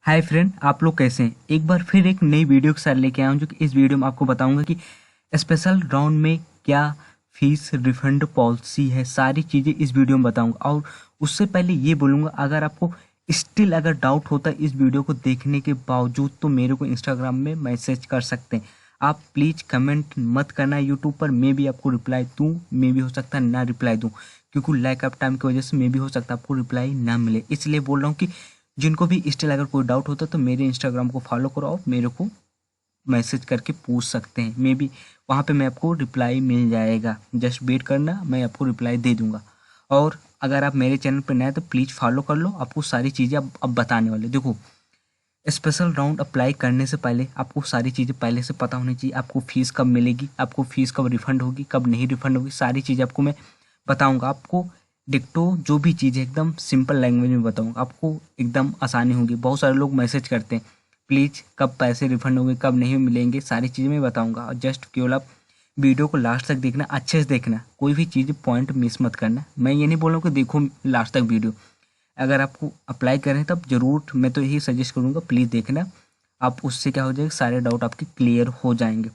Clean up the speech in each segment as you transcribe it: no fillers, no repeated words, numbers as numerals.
Hi friend, आप लोग कैसे हैं। एक बार फिर एक नई वीडियो के साथ लेके आया हूँ जो कि इस वीडियो में आपको बताऊंगा कि स्पेशल राउंड में क्या फीस रिफंड पॉलिसी है। सारी चीज़ें इस वीडियो में बताऊंगा। और उससे पहले ये बोलूँगा, अगर आपको स्टिल अगर डाउट होता है इस वीडियो को देखने के बावजूद तो मेरे को इंस्टाग्राम में मैसेज कर सकते हैं। आप प्लीज़ कमेंट मत करना यूट्यूब पर, मैं भी आपको रिप्लाई दूँ, मे भी हो सकता है ना रिप्लाई दूँ, क्योंकि लैक ऑफ टाइम की वजह से मे भी हो सकता है आपको रिप्लाई ना मिले। इसलिए बोल रहा हूँ कि जिनको भी स्टिल अगर कोई डाउट होता है तो मेरे इंस्टाग्राम को फॉलो करो और मेरे को मैसेज करके पूछ सकते हैं। मे बी वहाँ पे मैं आपको रिप्लाई मिल जाएगा। जस्ट वेट करना, मैं आपको रिप्लाई दे दूंगा। और अगर आप मेरे चैनल पर नए हैं तो प्लीज़ फॉलो कर लो, आपको सारी चीज़ें अब बताने वाले। देखो, स्पेशल राउंड अप्लाई करने से पहले आपको सारी चीज़ें पहले से पता होनी चाहिए। आपको फ़ीस कब मिलेगी, आपको फ़ीस कब रिफ़ंड होगी, कब नहीं रिफ़ंड होगी, सारी चीज़ें आपको मैं बताऊंगा। आपको डिक्टो जो भी चीज़ है एकदम सिंपल लैंग्वेज में बताऊंगा, आपको एकदम आसानी होगी। बहुत सारे लोग मैसेज करते हैं प्लीज़ कब पैसे रिफ़ंड होंगे, कब नहीं मिलेंगे, सारी चीज़ें मैं बताऊंगा। और जस्ट केवल आप वीडियो को लास्ट तक देखना, अच्छे से देखना, कोई भी चीज़ पॉइंट मिस मत करना। मैं ये नहीं बोल रहा हूँ कि देखो लास्ट तक वीडियो, अगर आपको अप्लाई करें तब ज़रूर मैं तो यही सजेस्ट करूँगा प्लीज़ देखना। आप उससे क्या हो जाएगा, सारे डाउट आपके क्लियर हो जाएंगे।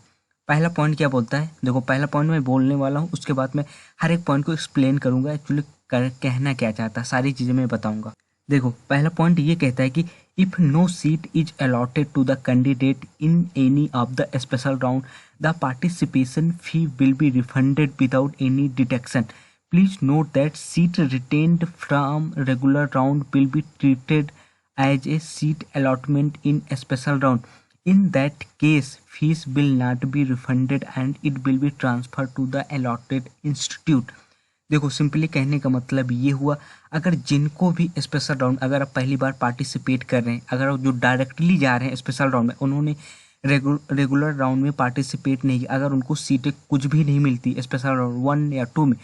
पहला पॉइंट क्या बोलता है, देखो पहला पॉइंट मैं बोलने वाला हूँ, उसके बाद मैं हर एक पॉइंट को एक्सप्लेन करूँगा एक्चुअली कहना क्या चाहता है, सारी चीज़ें मैं बताऊँगा। देखो पहला पॉइंट ये कहता है कि if no seat is allotted to the candidate in any of the special round the participation fee will be refunded without any deduction. Please note that seat retained from regular round will be treated as a seat allotment in a special round. In that case, fees will not be refunded and it will be transferred to the allotted institute. देखो simply कहने का मतलब ये हुआ, अगर जिनको भी special round, अगर आप पहली बार पार्टिसिपेट कर रहे हैं, अगर जो डायरेक्टली जा रहे हैं स्पेशल राउंड में, उन्होंने रेगुलर राउंड में पार्टिसिपेट नहीं किया, अगर उनको सीटें कुछ भी नहीं मिलती स्पेशल राउंड 1 या 2 में,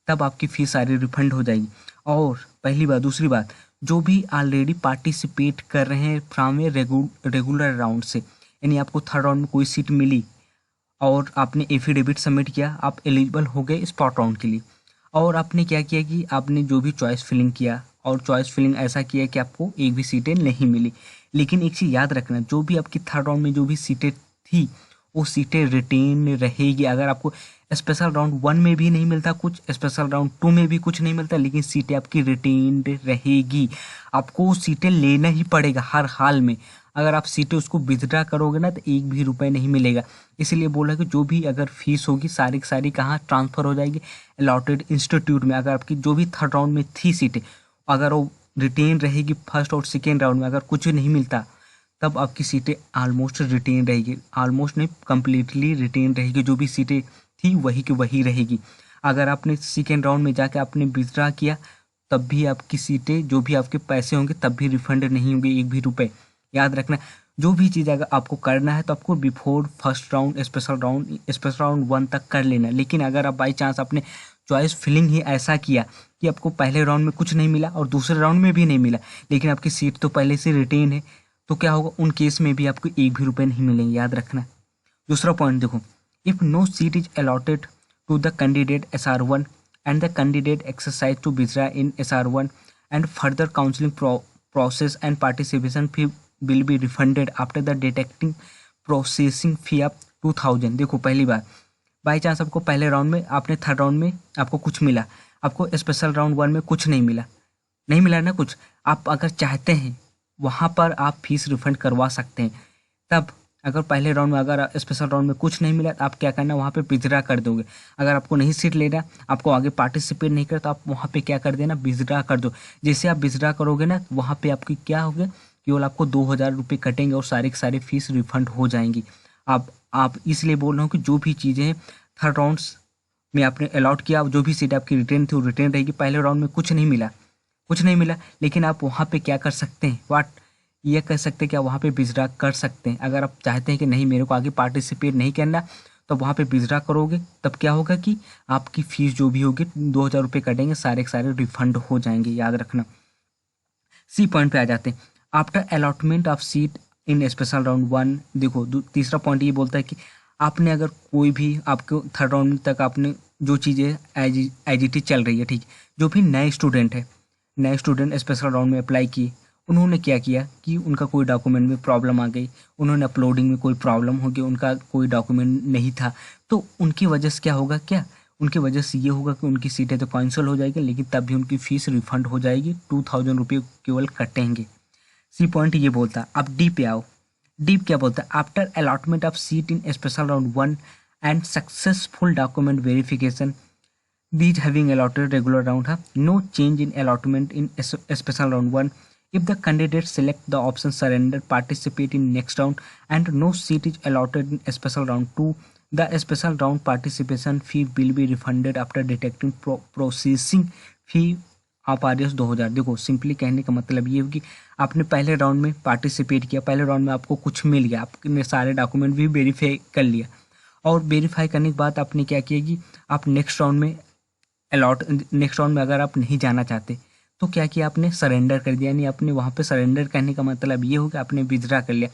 तब आपकी फ़ीस सारी रिफंड हो जाएगी। और पहली बात, दूसरी बात, जो भी ऑलरेडी पार्टिसिपेट कर रहे हैं फ्रॉम ए रेगुलर राउंड से, यानी आपको थर्ड राउंड में कोई सीट मिली और आपने एफिडेविट सबमिट किया, आप एलिजिबल हो गए स्पॉट राउंड के लिए। और आपने क्या किया कि आपने जो भी चॉइस फिलिंग किया, और चॉइस फिलिंग ऐसा किया कि आपको एक भी सीटें नहीं मिली। लेकिन एक चीज़ याद रखना, जो भी आपकी थर्ड राउंड में जो भी सीटें थी वो सीटें रिटेन रहेगी। अगर आपको स्पेशल राउंड 1 में भी नहीं मिलता कुछ, स्पेशल राउंड 2 में भी कुछ नहीं मिलता, लेकिन सीटें आपकी रिटेन्ड रहेगी। आपको सीटें लेना ही पड़ेगा हर हाल में। अगर आप सीटें उसको विथड्रा करोगे ना तो एक भी रुपए नहीं मिलेगा। इसलिए बोला कि जो भी अगर फीस होगी सारी की सारी कहाँ ट्रांसफ़र हो जाएगी, अलॉटेड इंस्टीट्यूट में। अगर आपकी जो भी थर्ड राउंड में थी सीटें, अगर वो रिटेन रहेगी फर्स्ट और सेकेंड राउंड में, अगर कुछ नहीं मिलता तब आपकी सीटें ऑलमोस्ट रिटेन रहेगी। ऑलमोस्ट नहीं, कंप्लीटली रिटेन रहेगी। जो भी सीटें थी वही की वही रहेगी। अगर आपने सेकेंड राउंड में जाके आपने विथड्रा किया तब भी आपकी सीटें, जो भी आपके पैसे होंगे तब भी रिफंड नहीं होंगे एक भी रुपए। याद रखना, जो भी चीज़ अगर आपको करना है तो आपको before first round special round 1 तक कर लेना। लेकिन अगर आप बाई चांस आपने चॉइस फिलिंग ही ऐसा किया कि आपको पहले राउंड में कुछ नहीं मिला और दूसरे राउंड में भी नहीं मिला, लेकिन आपकी सीट तो पहले से रिटेन है, तो क्या होगा, उन केस में भी आपको एक भी रुपए नहीं मिलेंगे। याद रखना। दूसरा पॉइंट देखो, if no seat is allotted to the candidate SR1 and the candidate exercise to withdraw in SR1 and further counseling process and participation fee will be refunded after the detecting processing fee of 2000। देखो पहली बार by chance आपको पहले round में, आपने third round में आपको कुछ मिला, आपको स्पेशल राउंड 1 में कुछ नहीं मिला, नहीं मिला ना कुछ, आप अगर चाहते हैं वहाँ पर आप फीस रिफंड करवा सकते हैं। तब अगर पहले राउंड में, अगर स्पेशल राउंड में कुछ नहीं मिला तो आप क्या करना, वहाँ पे विथड्रा कर दोगे। अगर आपको नहीं सीट लेना, आपको आगे पार्टिसिपेट नहीं कर, तो आप वहाँ पे क्या कर देना, विथड्रा कर दो। जैसे आप विथड्रा करोगे ना, वहाँ पे आपकी क्या होगा, केवल आपको 2000 रुपये कटेंगे और सारी की सारी फीस रिफंड हो जाएंगी। आप इसलिए बोल रहा हूँ कि जो भी चीज़ें थर्ड राउंड्स में आपने अलॉट किया, जो भी सीट आपकी रिटर्न थी वो रिटर्न रहेगी। पहले राउंड में कुछ नहीं मिला, लेकिन आप वहाँ पे क्या कर सकते हैं, ये कह सकते हैं कि आप वहाँ पे विथड्रा कर सकते हैं। अगर आप चाहते हैं कि नहीं मेरे को आगे पार्टिसिपेट नहीं करना, तो वहाँ पे विथड्रा करोगे, तब क्या होगा कि आपकी फ़ीस जो भी होगी 2000 रुपये कटेंगे, सारे के सारे रिफंड हो जाएंगे। याद रखना। सी पॉइंट पे आ जाते हैं, after allotment of seat in special round 1। देखो तीसरा पॉइंट ये बोलता है कि आपने अगर कोई भी, आपको थर्ड राउंड तक आपने जो चीज़ें एज इट इज चल रही है, ठीक, जो भी नए स्टूडेंट स्पेशल राउंड में अप्लाई किए उन्होंने क्या किया कि उनका कोई डॉक्यूमेंट में प्रॉब्लम आ गई, उन्होंने अपलोडिंग में कोई प्रॉब्लम हो गई, उनका कोई डॉक्यूमेंट नहीं था, तो उनकी वजह से क्या होगा, क्या उनकी वजह से ये होगा कि उनकी सीटें तो कैंसिल हो जाएगी, लेकिन तब भी उनकी फीस रिफंड हो जाएगी, 2000 रुपये केवल कटेंगे। सी पॉइंट ये बोलता है। अब डी पे आओ। डी क्या बोलता है, after allotment of seat in special round 1 and successful document verification these having allotted regular round have no change in allotment in special round 1 if the candidates select the option surrender participate in next round and no seat is allotted in special round 2 the special round participation fee will be refunded after detecting processing fee आप are 2000। देखो simply कहने का मतलब ये है कि आपने पहले राउंड में पार्टिसिपेट किया, पहले राउंड में आपको कुछ मिल गया, आपने सारे डॉक्यूमेंट भी वेरीफाई कर लिया, और वेरीफाई करने के बाद आपने क्या किया कि आप नेक्स्ट राउंड में अगर आप नहीं जाना चाहते तो क्या किया, आपने सरेंडर कर दिया। यानी आपने वहाँ पे सरेंडर करने का मतलब ये हो कि आपने विथड्रा कर लिया।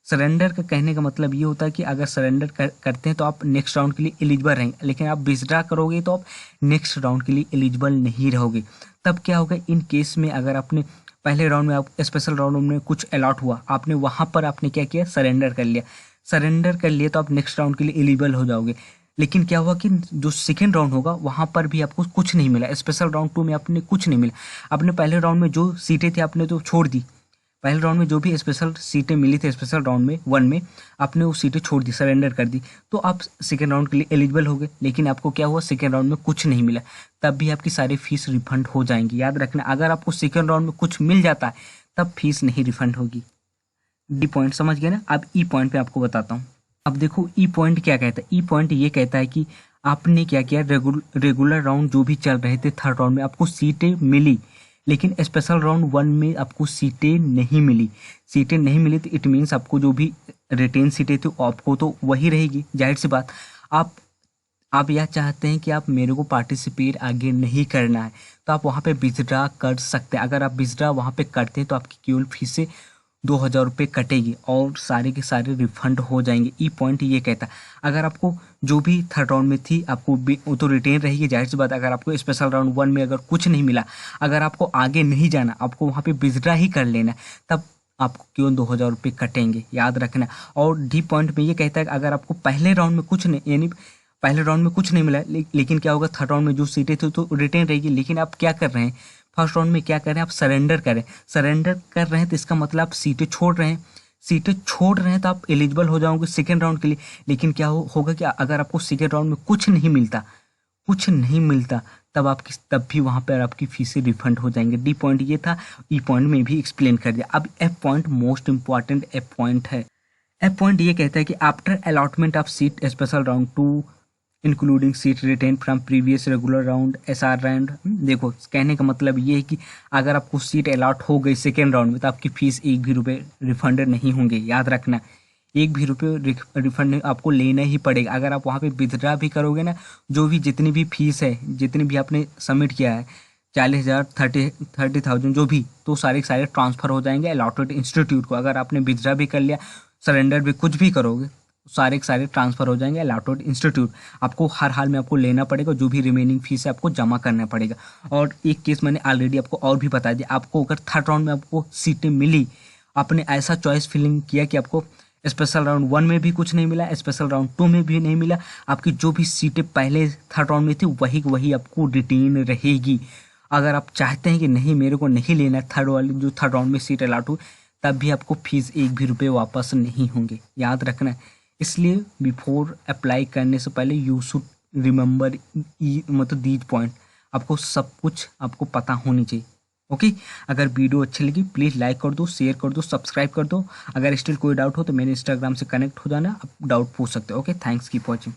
सरेंडर का कहने का मतलब ये होता है कि अगर सरेंडर करते हैं तो आप नेक्स्ट राउंड के लिए एलिजिबल रहेंगे, लेकिन आप विथड्रा करोगे तो आप नेक्स्ट राउंड के लिए एलिजिबल नहीं रहोगे। तब क्या होगा, इन केस में अगर आपने पहले राउंड में, आप स्पेशल राउंड में कुछ अलॉट हुआ, आपने वहाँ पर आपने क्या किया, सरेंडर कर लिया। सरेंडर कर लिए तो आप नेक्स्ट राउंड के लिए एलिजिबल हो जाओगे। लेकिन क्या हुआ कि जो सेकेंड राउंड होगा वहाँ पर भी आपको कुछ नहीं मिला, स्पेशल राउंड 2 में आपने कुछ नहीं मिला। आपने पहले राउंड में जो सीटें थी आपने तो छोड़ दी, पहले राउंड में जो भी स्पेशल सीटें मिली थी स्पेशल राउंड में 1 में आपने वो सीटें छोड़ दी, सरेंडर कर दी, तो आप सेकेंड राउंड के लिए एलिजिबल हो गए। लेकिन आपको क्या हुआ, सेकेंड राउंड में कुछ नहीं मिला, तब भी आपकी सारी फीस रिफंड हो जाएंगी। याद रखना, अगर आपको सेकेंड राउंड में कुछ मिल जाता है तब फीस नहीं रिफंड होगी। डी पॉइंट समझ गए ना। अब ई पॉइंट पे आपको बताता हूँ। अब देखो ई पॉइंट क्या कहता है। ई पॉइंट ये कहता है कि आपने क्या किया, रेगुलर राउंड जो भी चल रहे थे थर्ड राउंड में आपको सीटें मिली, लेकिन स्पेशल राउंड 1 में आपको सीटें नहीं मिली। सीटें नहीं मिली तो इट मीन्स आपको जो भी रिटेन सीटें थी आपको तो वही रहेगी, जाहिर सी बात। आप यह चाहते हैं कि आप मेरे को पार्टिसिपेट आगे नहीं करना है तो आप वहाँ पे विथड्रा कर सकते हैं। अगर आप विथड्रा वहाँ पे करते हैं तो आपकी केवल फीस से 2000 रुपये कटेगी और सारे के सारे रिफंड हो जाएंगे। ई पॉइंट ये कहता है अगर आपको जो भी थर्ड राउंड में थी आपको वो तो रिटेन रहेगी, जाहिर सी बात। अगर आपको स्पेशल राउंड 1 में अगर कुछ नहीं मिला, अगर आपको आगे नहीं जाना, आपको वहाँ पे विथड्रा ही कर लेना, तब आपको केवल 2000 रुपये कटेंगे, याद रखना। और डी पॉइंट में ये कहता है कि अगर आपको पहले राउंड में कुछ नहीं, यानी पहले राउंड में कुछ नहीं मिला, लेकिन क्या होगा, थर्ड राउंड में जो सीटें थी तो रिटेन रहेगी, लेकिन आप क्या कर रहे हैं, फर्स्ट राउंड में क्या कर रहे हैं, आप सरेंडर करें। सरेंडर कर रहे हैं तो इसका मतलब आप सीटें छोड़ रहे हैं। सीटें छोड़ रहे हैं तो आप एलिजिबल हो जाओगे सेकेंड राउंड के लिए। लेकिन क्या होगा कि अगर आपको सेकेंड राउंड में कुछ नहीं मिलता तब भी वहाँ पर आपकी फीसें रिफंड हो जाएंगे। डी पॉइंट ये था, ई पॉइंट में भी एक्सप्लेन कर दिया। अब F point most important F point है। एफ पॉइंट ये कहता है कि after allotment of seat special round 2 including seat retain from previous regular round SR round. देखो कहने का मतलब ये है कि अगर आपको सीट अलॉट हो गई सेकेंड राउंड में तो आपकी फीस 1 भी रुपये रिफंड नहीं होंगे, याद रखना। 1 भी रुपये रिफंड आपको लेना ही पड़ेगा। अगर आप वहाँ पे विथड्रा भी करोगे ना, जो भी जितनी भी फीस है, जितनी भी आपने सबमिट किया है 40,000 30,000 जो भी, तो सारे ट्रांसफ़र हो जाएंगे अलॉटेड इंस्टीट्यूट को। अगर आपने विथड्रा भी कर लिया, सरेंडर भी कुछ भी करोगे, सारे ट्रांसफ़र हो जाएंगे अलॉटेड इंस्टीट्यूट। आपको हर हाल में आपको लेना पड़ेगा, जो भी रिमेनिंग फीस है आपको जमा करना पड़ेगा। और एक केस मैंने ऑलरेडी आपको और भी बता दिया, आपको अगर थर्ड राउंड में आपको सीटें मिली, आपने ऐसा चॉइस फिलिंग किया कि आपको स्पेशल राउंड 1 में भी कुछ नहीं मिला, स्पेशल राउंड 2 में भी नहीं मिला, आपकी जो भी सीटें पहले थर्ड राउंड में थी वही आपको रिटेन रहेगी। अगर आप चाहते हैं कि नहीं मेरे को नहीं लेना थर्ड राउंड में सीट अलॉट हुई, तब भी आपको फीस 1 भी रुपये वापस नहीं होंगे, याद रखना। इसलिए बिफोर अप्लाई करने से पहले यू शुड रिमेंबर मतलब दीज पॉइंट, आपको सब कुछ आपको पता होनी चाहिए। ओके, अगर वीडियो अच्छी लगी प्लीज़ लाइक कर दो, शेयर कर दो, सब्सक्राइब कर दो। अगर स्टिल कोई डाउट हो तो मेरे इंस्टाग्राम से कनेक्ट हो जाना, आप डाउट पूछ सकते हो। Okay, thanks, keep watching.